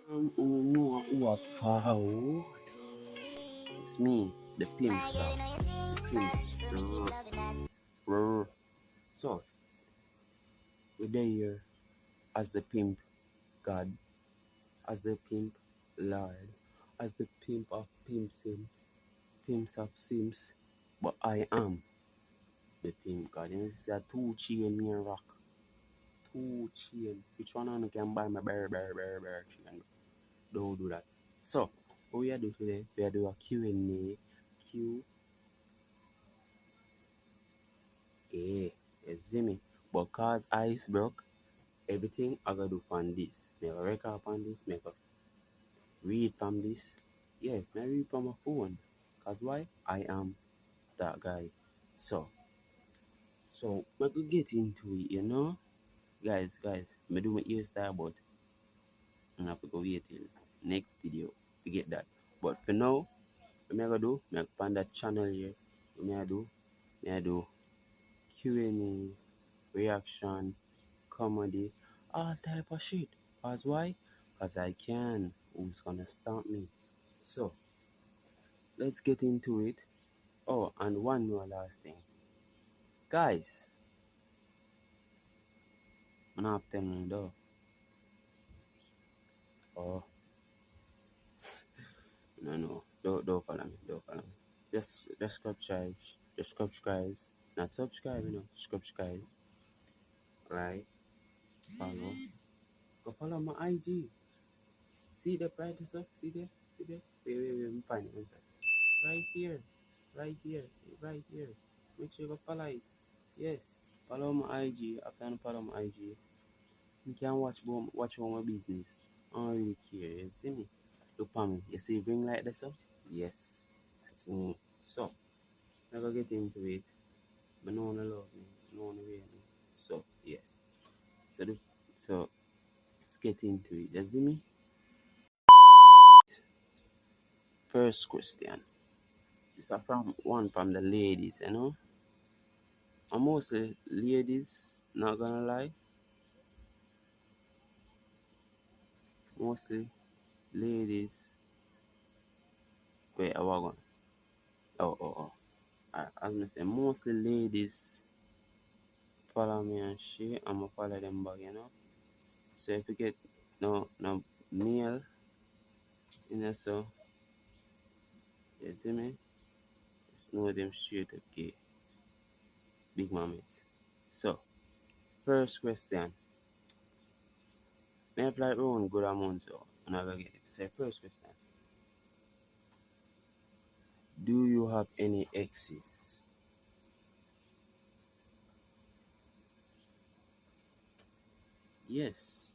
What how? It's me, the pimp star. The pimp star. So, we're there as the pimp God, as the pimp Lord, as the pimp of pimp sims, pimps of sims. But I am the pimp God. And this is a two chain me and rock. Two chain. Which one on can buy my bear chain? Don't do that. So, what we are doing today, we are doing a Q&A. Q A, you see me? But cause ice broke, everything I gotta do from this. Make a record on this, make a read from this. Yes, may I read from my phone. Cause why? I am that guy. So, we could get into it, you know? Guys, me do my hairstyle, but I have to go wait till next video to get that. But for now, what I gonna do? Me find that channel here. What I do? I do Q&A, reaction, comedy, all type of shit. Cause why? Cause I can. Who's gonna stop me? So let's get into it. Oh, and one more last thing, guys. I'm not telling you though. Oh no, don't follow me. Don't follow me. Just subscribe. Just subscribe. Not subscribe, subscribe. Right? Follow. Go follow my IG. See the brightest up? See there? See there? Wait, I'm fine. Right here, right here, right here. Make sure you go follow it. Yes, follow my IG. After you follow my IG, you can watch all my business. I don't really care. You see me? Look for me. You see ring like this up? Yes, that's me. So, I go get into it. But no one love me. No one really me. So, yes. So let's get into it. You see me? First question. It's a from the ladies, And mostly ladies, not gonna lie, mostly ladies. Wait, I was going. Oh. I was gonna say mostly ladies follow me and shit. I'ma follow them back. So if you get no male, so you see me, just know them straight up gay, big mammets. So first question, me have like around good amount, so I'm not gonna get it. So first question, do you have any exes? Yes,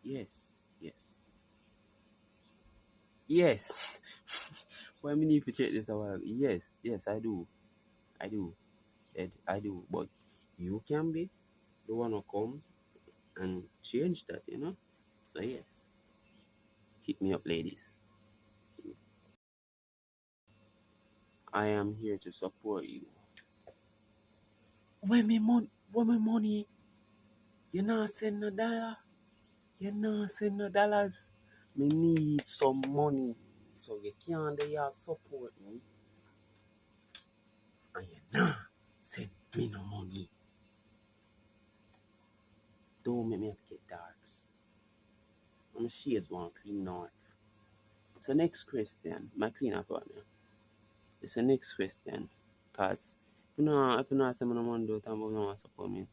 yes. Yes. Why me need to check this out? Yes, I do. I do. I do. But you can be the one who come and change that. So yes. Hit me up, ladies. I am here to support you. When me money, you not send no dollar. You not send no dollars. Me need some money. So you can't do your support me. And you not send me no money. Don't make me have to get darks. And the shades want clean off. So next question, my clean up one. It's the next question. Cause if you know I'm on do time but no support me.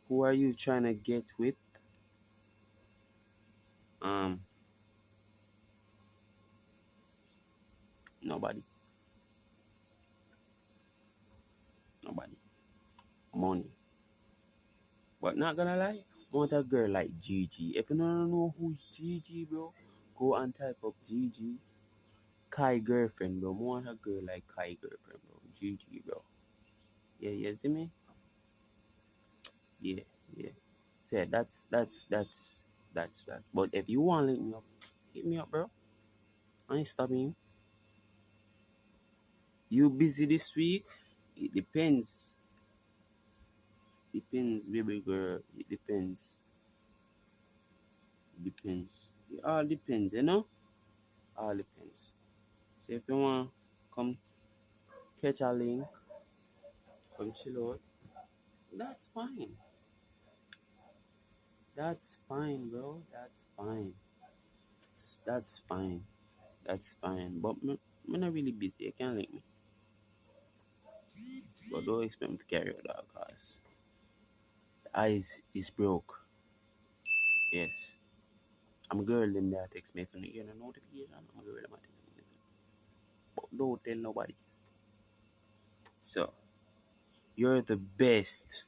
Who are you trying to get with? Um nobody. Nobody. Money. But not gonna lie, want a girl like Gigi. If you don't know who's Gigi, bro, go and type up Gigi. Kai girlfriend, bro. Want a girl like Kai girlfriend, bro. Gigi, bro. Yeah, you see me? Yeah, yeah. So yeah, that's that. But if you want to link me up, hit me up, bro. I ain't stopping you. You busy this week? It depends. Depends, baby girl. It depends. It depends. It all depends, you know? All depends. So if you want come catch a link, come chill out, that's fine. That's fine, bro. That's fine. That's fine. That's fine. But I'm not really busy. You can't link me. But don't expect me to carry out that cause the eyes is broke. Yes. I'm a girl them that text me if you get a notification. I'm a girl them that text me. But don't tell nobody. So you're the best.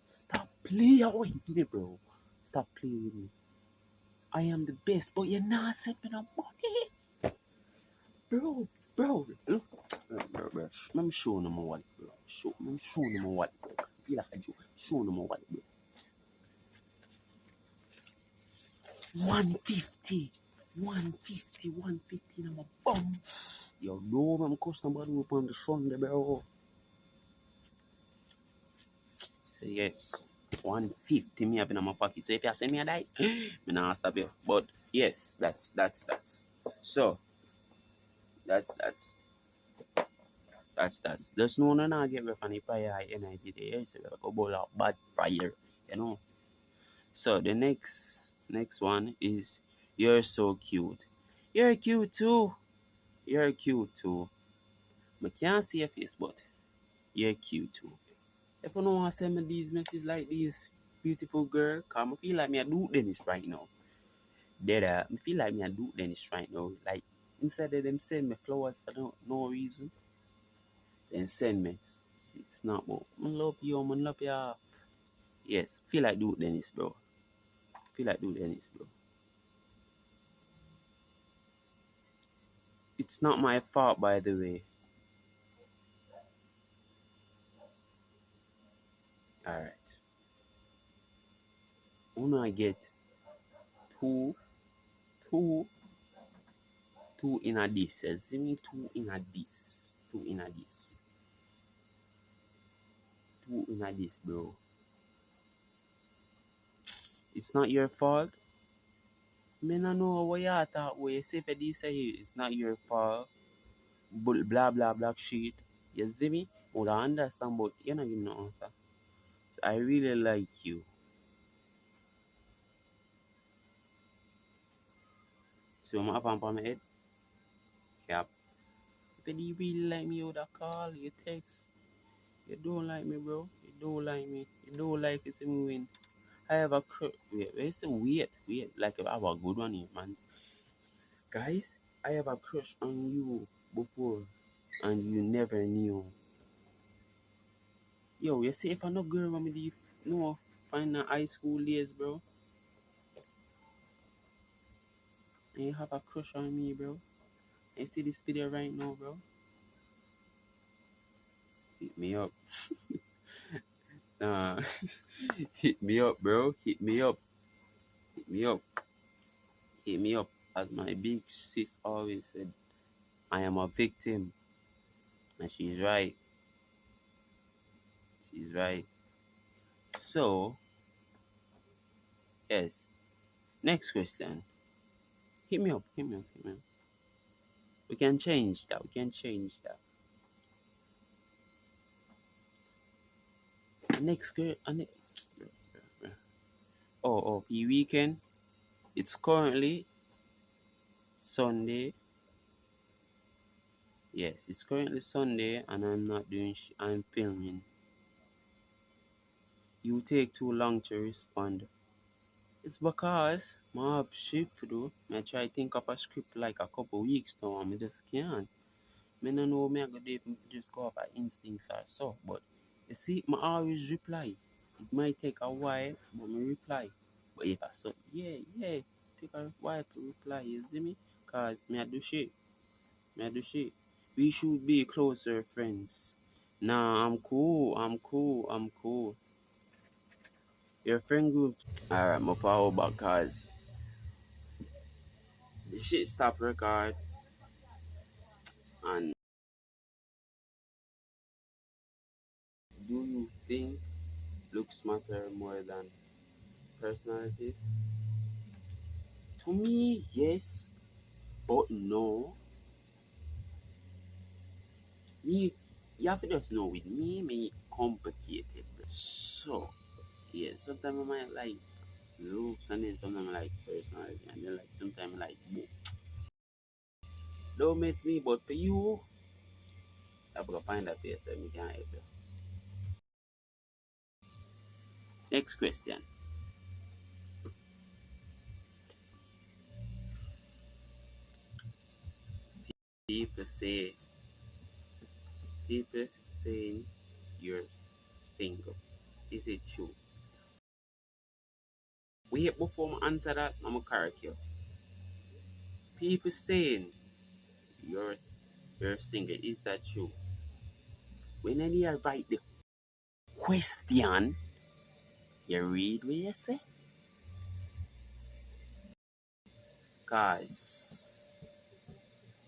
Stop playing with me, bro. Stop playing with me. I am the best, but you're not sending me no money. Bro, look. Bro. Let me show them my wallet, bro. Let me show them my wallet, bro. I feel like a joke. Show them my wallet, bro. 150. 150 in my bum. Yo, no, I'm customer on the Sunday, bro. So yes, 150 me have in my pocket. So if you send me a die, me nah stop you. But yes, that's. So that's. There's no one I get with any prior NID there. So we have a couple of bad prior, you know. So the next one is you're so cute. You're cute too. You're cute too. I can't see your face, but you're cute too. If you don't want to send me these messages like these beautiful girl, cause I feel like me I do Dennis right now. Dead I feel like me I do Dennis right now. Like instead of them send me flowers for no reason, then send me. It's not about I love you, I love you. Yes, feel like do Dennis, bro. Feel like do Dennis, bro. It's not my fault, by the way. All right. When I get two, two, two in a this, see me two in a this, two in a this, two in a this, bro. It's not your fault. Me no know what you thought. What you say for this, say it's not your fault. Blah blah blah shit. You see me? Would I understand, but you know give me no answer. So I really like you. So I'm up on my head. Cap. But you really like me, you would call, you text. You don't like me, bro. You don't like me. You don't like to see me win. I have a wait, say wait. Like I have a good one here, man. Guys, I have a crush on you before, and you never knew. Yo, you see if I no girl when me leave, no, find a high school days, bro. And you have a crush on me, bro. And you see this video right now, bro. Hit me up. Nah, hit me up, bro. Hit me up. Hit me up. Hit me up. As my big sis always said, I am a victim. And she's right. She's right. So, yes. Next question. Hit me up. Hit me up. Hit me up. We can change that. We can change that. Next girl. Oh, the weekend. It's currently Sunday. Yes, it's currently Sunday, and I'm not doing. I'm filming. You take too long to respond. It's because I have shit to do. I try to think of a script like a couple weeks now, and I just can't. I don't know me I go do just go off by instincts or so. But you see, I always reply. It might take a while, but I reply. But if I say, yeah, take a while to reply, you see me? Cause me I do shit. Me I do shit. We should be closer friends. Nah, I'm cool. Your friend group. Alright, my power back cause the shit stop record. And do you think looks matter more than personalities? To me, yes, but no. Me, you have to just know with me complicated. So, yeah, sometimes I might like looks and then sometimes I like personality and then like sometimes I like both. Don't make me, but for you, I'm gonna find that place and we can help you. Next question. People say people saying you're single. Is it true? Wait before I answer that, I'm gonna correct you. People saying you're you're single. Is that true? When I write the question, you read what you say? Cause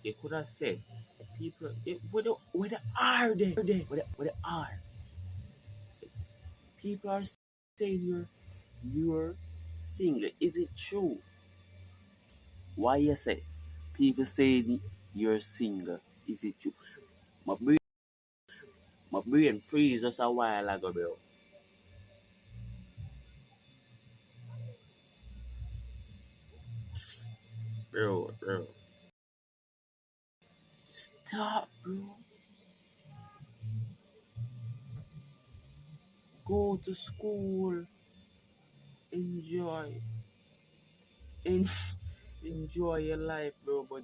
you could have said people where the are there? Where the are? People are saying you're single. Is it true? Why you say people saying you're single? Is it true? My brain, my brain freeze just a while ago, bro. Bro. Stop, bro. Go to school. Enjoy. En- enjoy your life, bro. But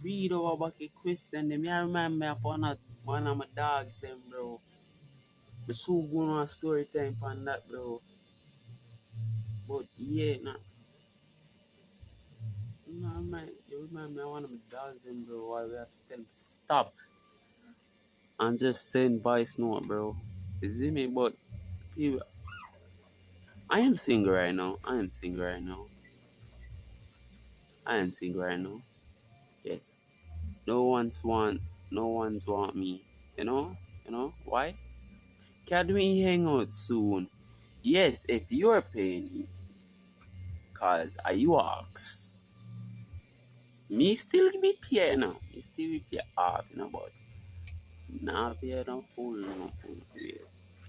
read over back a question. Them. I remember upon that one of my dogs, them, bro. The so going on story time on that, bro. But yeah, man, you remind me of one of my dogs, them, bro. Why we have to tell stop and just send voice note, bro. You see me? But people, I am single right now. I am single right now. I am single right now. Yes. No one's want no one's want me. You know? You know why? Can we hang out soon? Yes, if you're paying, cause are you ask. Me still be pay now. Me still be pay off, you know, but now pay no full, no full pay.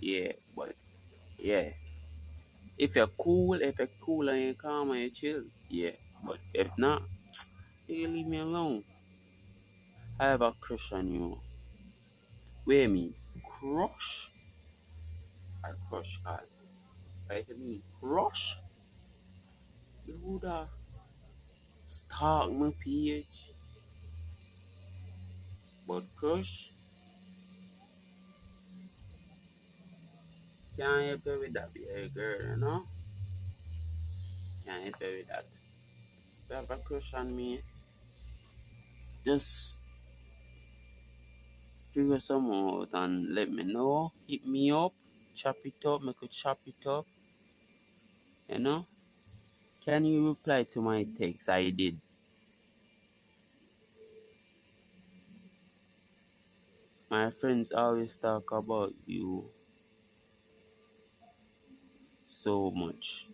Yeah, but yeah. If you're cool and you're calm and you chill, yeah. But if not, you can leave me alone. I have a crush on you. Wait me, crush? I crush cause like I mean crush? You woulda stalk my page, but crush can't help you with that, yeah, girl, you know? Can't help you with that. If you have a crush on me, just figure some out and let me know. Hit me up, chop it up, make it chop it up, you know? Can you reply to my text? I did. My friends always talk about you so much.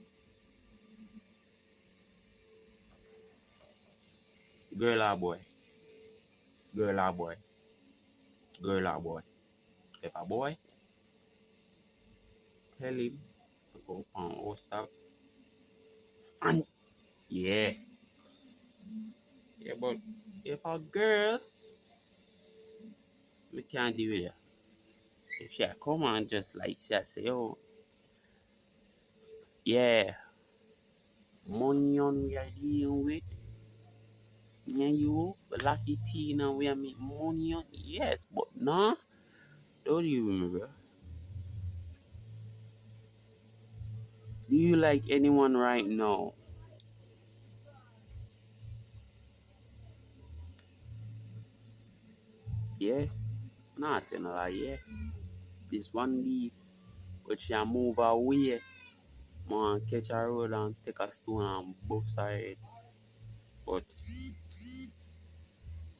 Girl or boy? Girl or boy? Girl or boy? If a boy, tell him to go on WhatsApp. And yeah, yeah, but if a girl, we can't deal with her. If she come on just like she say, oh, yeah, money on we are dealing with, yeah, you, lucky Tina, we are make money on, yes, but nah, don't you remember? Do you like anyone right now? Yeah, nothing like yeah. This one day, but she move away, man, catch a road and take a stone and bust her head. But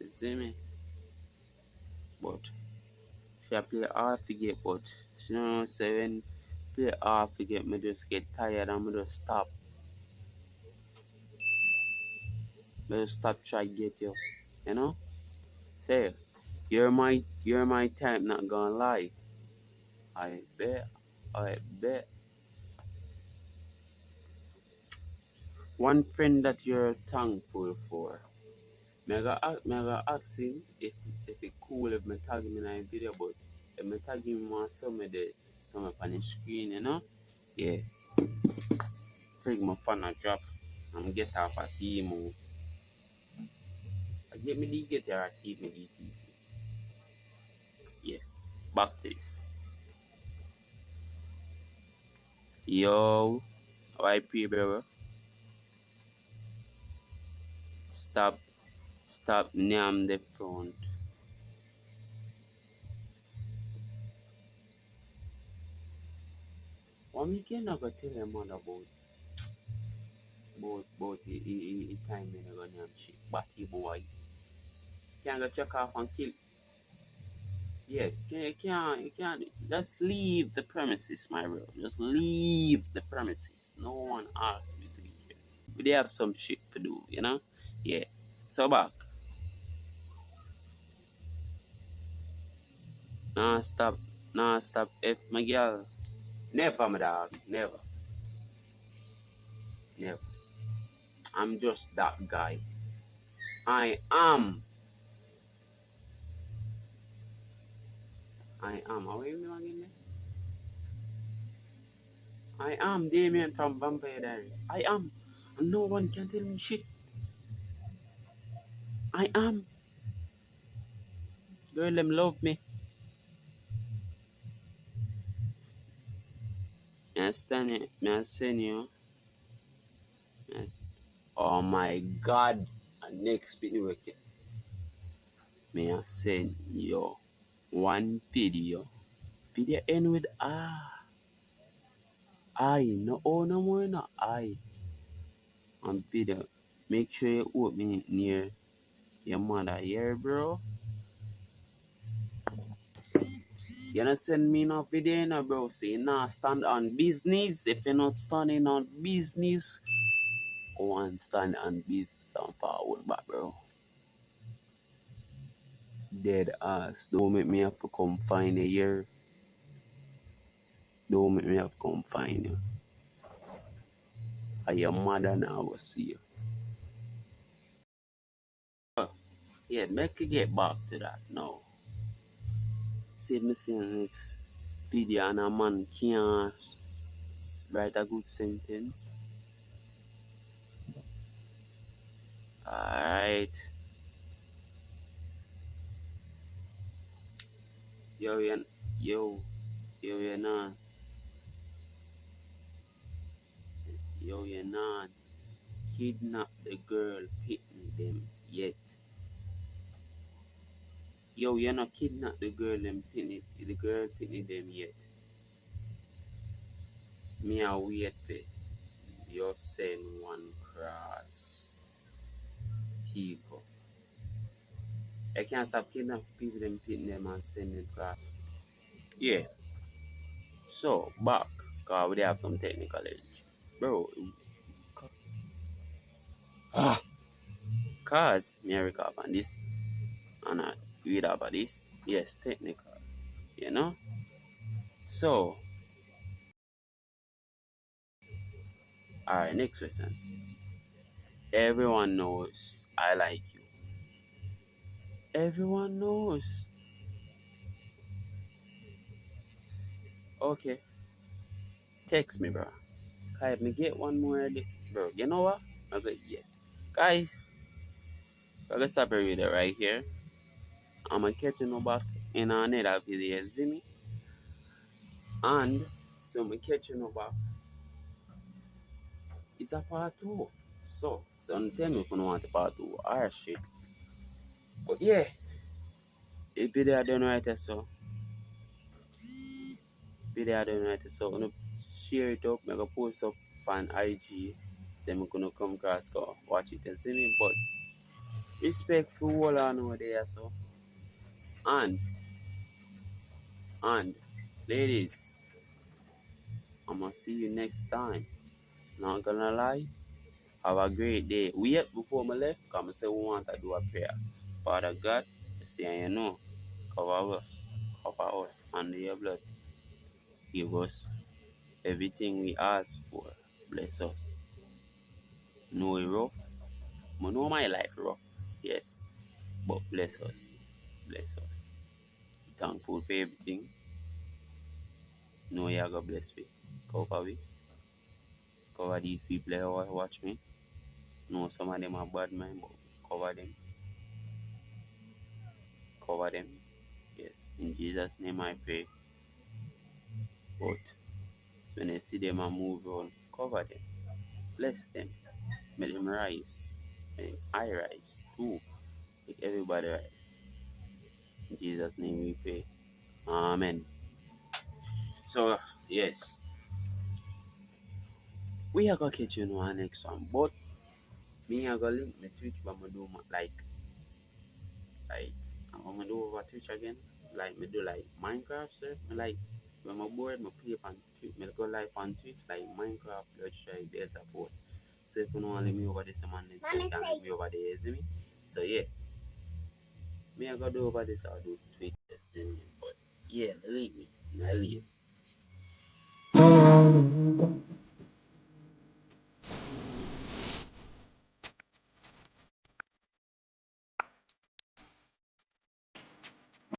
you see me? But she a play hard to get, but she don't know say when play hard to get, me just get tired and me just stop. Me just stop try get you. You know? Say, you're my type, not gonna lie. I bet. I bet. One friend that you're thankful for. Me I ask him if it cool if me tag him in a video, but if me tag him on some of the some up on the screen, you know? Yeah. Frig my phone a drop and get off a team. I get me the get there, I keep me the TV. Yes. Back to this. Yo, YP brother. Stop stop name the front. What me can I go tell your mother about the time when I go name shit. Batty boy. Can go check off and kill. Yes, you can't just leave the premises, my bro. Just leave the premises. No one asked you to be here. We have some shit to do, you know? Yeah. So back. Nah stop. Nah stop. If my girl. Never my dog. Never. Never. I'm just that guy. I am. I am. How are you again? I am Damien from Vampire Diaries. I am. And no one can tell me shit. I am. Girl, them love me. Me I stand it. Me I send you. Yes. Oh my God. Next video, me I send you one video. Video end with I. No, oh, no more, no I. And video. Make sure you open it near your mother here, bro. You not send me no video, no, bro. So you not stand on business. If you're not standing on business, go and stand on business and forward back, bro. Dead ass. Don't make me have to come find you here. Don't make me have to come find you. Are your mother now will see you. Oh, yeah, make you get back to that now. See me see the next video and a man can't write a good sentence. Alright. Yo, yo, you're not. You're not. Kidnap the girl, pitney them yet. You're not kidnap the girl and pitney them yet. Me a wait for you send one cross. Tico. I can't stop kidnapping people them pitney them and send them cross. Yeah. So back, cause we have some technical edge. Bro, cause me record on this and I read about this. Yes, technical. You know? So alright, next question. Everyone knows I like you. Everyone knows. Okay. Text me, bro. If me get one more bro, you know what? I go yes. Guys, we're gonna stop the video right here. I'm gonna catch you back in another video, see me? And so I'm catch you back. It's a part two. So don't tell me if you don't want a part two or shit. But yeah, if video done right so video done right so I'm gonna share it up, I'm gonna post up on IG. Say I'm gonna come across go watch it and see me. But respect for all on over there so And and ladies, I'ma see you next time. Not gonna lie. Have a great day. Wait before my left, come say we want to do a prayer. Father God, say you know, cover us under your blood. Give us everything we ask for. Bless us. Know it rough. I know my life rough. Yes. But bless us. Bless us. Thankful for everything. Know you are gonna bless me. Cover me. Cover these people that watch me. Know some of them are bad men, but cover them. Cover them. Yes. In Jesus' name I pray. But when I see them and move on, cover them. Bless them. Make them rise. Make I rise too. Make everybody rise. In Jesus' name we pray. Amen. So yes, we are gonna catch you on next one. But me I gonna link my Twitch when I do like I'm gonna do over Twitch again. Like me do like Minecraft stuff. Me like when I'm bored, me play on Twitch. Me go live on Twitch like Minecraft, Bloodshine, Delta Force. So if you don't want to leave me over this man, then you can leave me over there, you see me? So yeah, me I go do over this, I'll do Twitch, you see me? But yeah, leave me. I leave.